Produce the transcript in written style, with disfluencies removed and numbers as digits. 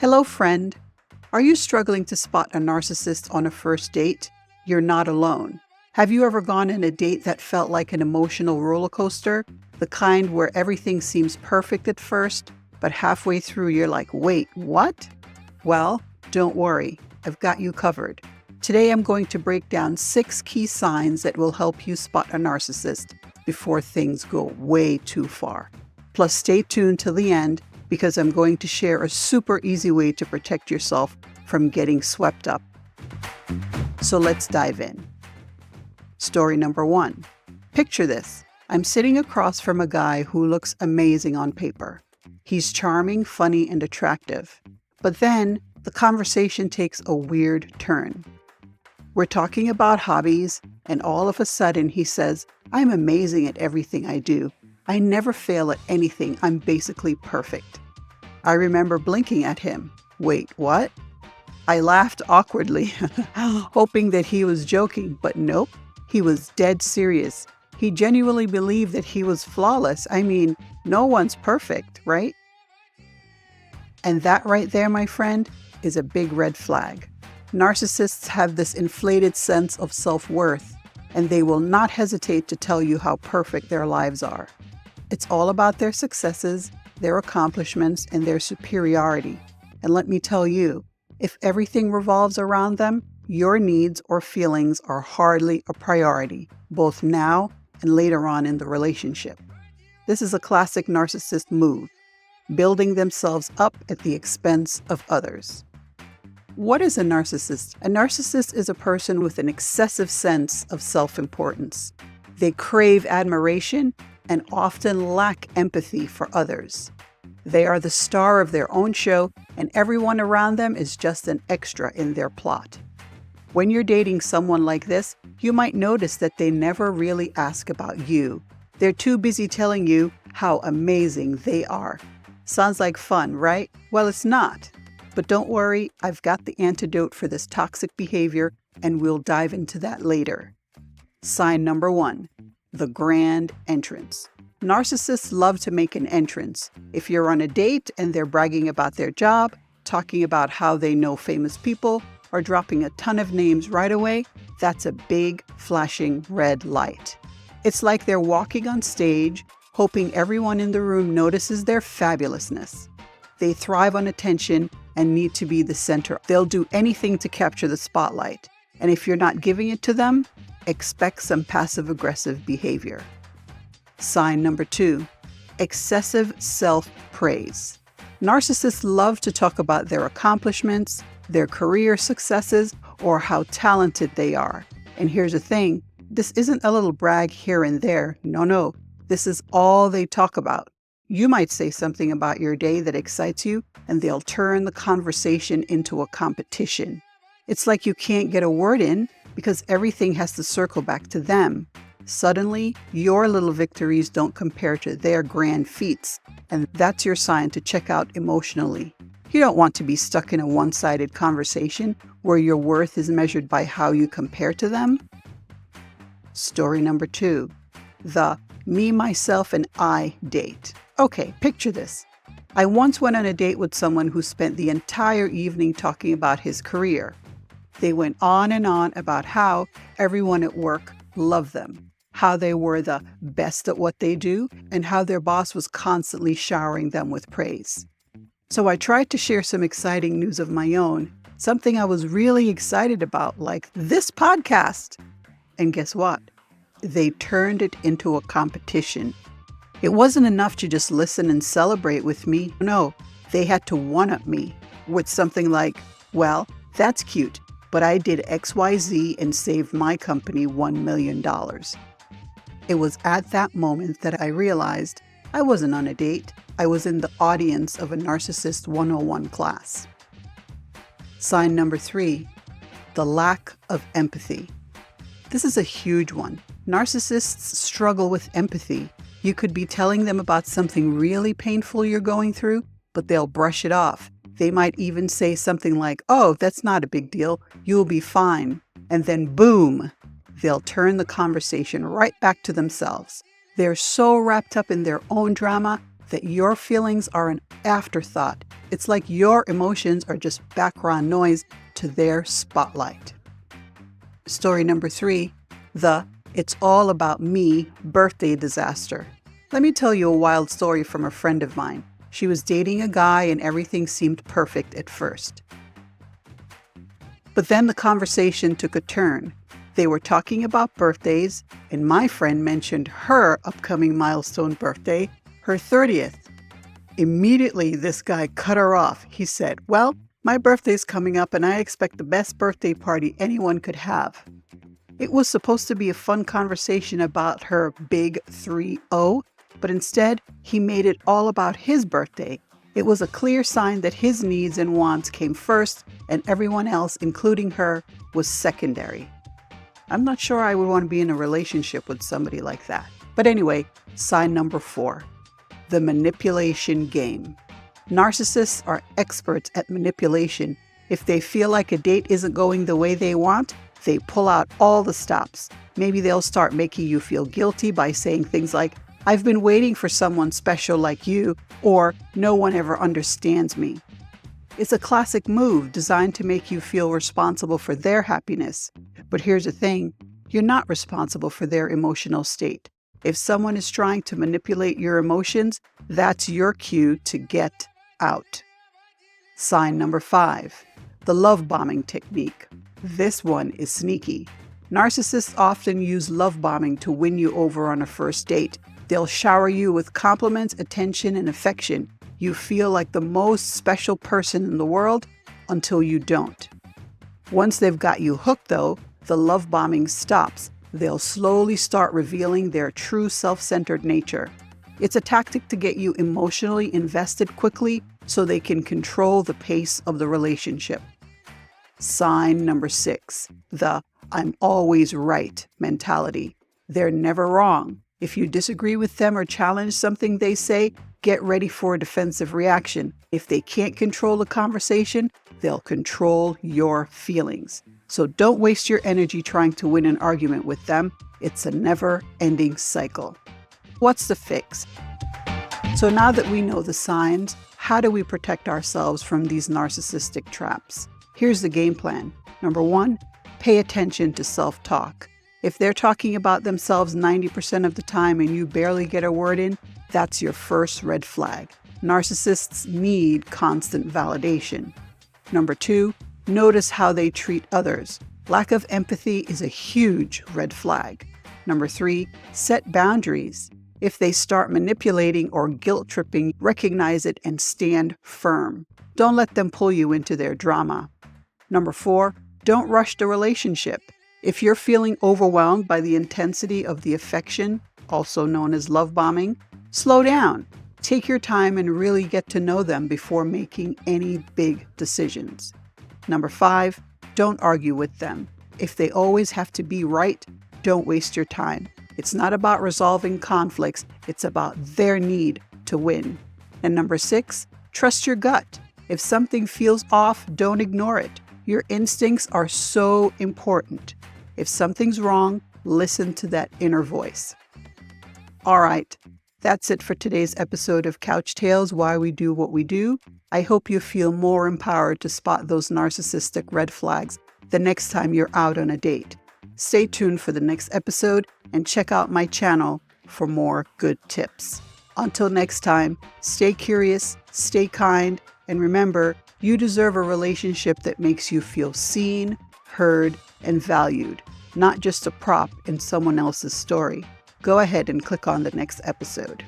Hello, friend. Are you struggling to spot a narcissist on a first date? You're not alone. Have you ever gone on a date that felt like an emotional roller coaster? The kind where everything seems perfect at first, but halfway through you're like, wait, what? Well, don't worry. I've got you covered. Today I'm going to break down 6 key signs that will help you spot a narcissist before things go way too far. Plus, stay tuned till the end because I'm going to share a super easy way to protect yourself from getting swept up. So let's dive in. Story number 1. Picture this. I'm sitting across from a guy who looks amazing on paper. He's charming, funny, and attractive. But then the conversation takes a weird turn. We're talking about hobbies, and all of a sudden he says, I'm amazing at everything I do. I never fail at anything. I'm basically perfect. I remember blinking at him. Wait, what? I laughed awkwardly, hoping that he was joking, but nope, he was dead serious. He genuinely believed that he was flawless. I mean, no one's perfect, right? And that right there, my friend, is a big red flag. Narcissists have this inflated sense of self-worth, and they will not hesitate to tell you how perfect their lives are. It's all about their successes, their accomplishments, and their superiority. And let me tell you, if everything revolves around them, your needs or feelings are hardly a priority, both now and later on in the relationship. This is a classic narcissist move, building themselves up at the expense of others. What is a narcissist? A narcissist is a person with an excessive sense of self-importance. They crave admiration and often lack empathy for others. They are the star of their own show, and everyone around them is just an extra in their plot. When you're dating someone like this, you might notice that they never really ask about you. They're too busy telling you how amazing they are. Sounds like fun, right? Well, it's not. But don't worry, I've got the antidote for this toxic behavior, and we'll dive into that later. Sign number 1, the grand entrance. Narcissists love to make an entrance. If you're on a date and they're bragging about their job, talking about how they know famous people, or dropping a ton of names right away, that's a big, flashing red light. It's like they're walking on stage, hoping everyone in the room notices their fabulousness. They thrive on attention and need to be the center. They'll do anything to capture the spotlight. And if you're not giving it to them, expect some passive-aggressive behavior. Sign number 2, excessive self-praise. Narcissists love to talk about their accomplishments, their career successes, or how talented they are. And here's the thing, this isn't a little brag here and there. No, this is all they talk about. You might say something about your day that excites you, and they'll turn the conversation into a competition. It's like you can't get a word in because everything has to circle back to them. Suddenly, your little victories don't compare to their grand feats, and that's your sign to check out emotionally. You don't want to be stuck in a one-sided conversation where your worth is measured by how you compare to them. Story number 2, the me, myself, and I date. Okay, picture this. I once went on a date with someone who spent the entire evening talking about his career. They went on and on about how everyone at work loved them, how they were the best at what they do, and how their boss was constantly showering them with praise. So I tried to share some exciting news of my own, something I was really excited about, like this podcast. And guess what? They turned it into a competition. It wasn't enough to just listen and celebrate with me. No, they had to one-up me with something like, well, that's cute, but I did XYZ and saved my company $1 million. It was at that moment that I realized I wasn't on a date. I was in the audience of a Narcissist 101 class. Sign number 3, the lack of empathy. This is a huge one. Narcissists struggle with empathy. You could be telling them about something really painful you're going through, but they'll brush it off. They might even say something like, oh, that's not a big deal. You'll be fine. And then boom, they'll turn the conversation right back to themselves. They're so wrapped up in their own drama that your feelings are an afterthought. It's like your emotions are just background noise to their spotlight. Story number 3, the "it's all about me" birthday disaster. Let me tell you a wild story from a friend of mine. She was dating a guy and everything seemed perfect at first. But then the conversation took a turn. They were talking about birthdays, and my friend mentioned her upcoming milestone birthday, her 30th. Immediately, this guy cut her off. He said, "Well, my birthday's coming up and I expect the best birthday party anyone could have." It was supposed to be a fun conversation about her big 3-0, but instead, he made it all about his birthday. It was a clear sign that his needs and wants came first and everyone else, including her, was secondary. I'm not sure I would want to be in a relationship with somebody like that. But anyway, sign number 4, the manipulation game. Narcissists are experts at manipulation. If they feel like a date isn't going the way they want, they pull out all the stops. Maybe they'll start making you feel guilty by saying things like, "I've been waiting for someone special like you," or "no one ever understands me." It's a classic move designed to make you feel responsible for their happiness. But here's the thing, you're not responsible for their emotional state. If someone is trying to manipulate your emotions, that's your cue to get out. Sign number 5, the love bombing technique. This one is sneaky. Narcissists often use love bombing to win you over on a first date. They'll shower you with compliments, attention, and affection. You feel like the most special person in the world until you don't. Once they've got you hooked, though, the love bombing stops. They'll slowly start revealing their true self-centered nature. It's a tactic to get you emotionally invested quickly so they can control the pace of the relationship. Sign number 6, the "I'm always right" mentality. They're never wrong. If you disagree with them or challenge something they say, get ready for a defensive reaction. If they can't control the conversation, they'll control your feelings. So don't waste your energy trying to win an argument with them. It's a never-ending cycle. What's the fix? So now that we know the signs, how do we protect ourselves from these narcissistic traps? Here's the game plan. Number 1, pay attention to self-talk. If they're talking about themselves 90% of the time and you barely get a word in, that's your first red flag. Narcissists need constant validation. Number 2, notice how they treat others. Lack of empathy is a huge red flag. Number 3, set boundaries. If they start manipulating or guilt-tripping, recognize it and stand firm. Don't let them pull you into their drama. Number 4, don't rush the relationship. If you're feeling overwhelmed by the intensity of the affection, also known as love bombing, slow down. Take your time and really get to know them before making any big decisions. Number 5, don't argue with them. If they always have to be right, don't waste your time. It's not about resolving conflicts, it's about their need to win. And number 6, trust your gut. If something feels off, don't ignore it. Your instincts are so important. If something's wrong, listen to that inner voice. All right, that's it for today's episode of Couch Tales, Why We Do What We Do. I hope you feel more empowered to spot those narcissistic red flags the next time you're out on a date. Stay tuned for the next episode and check out my channel for more good tips. Until next time, stay curious, stay kind, and remember, you deserve a relationship that makes you feel seen, heard, and valued, not just a prop in someone else's story. Go ahead and click on the next episode.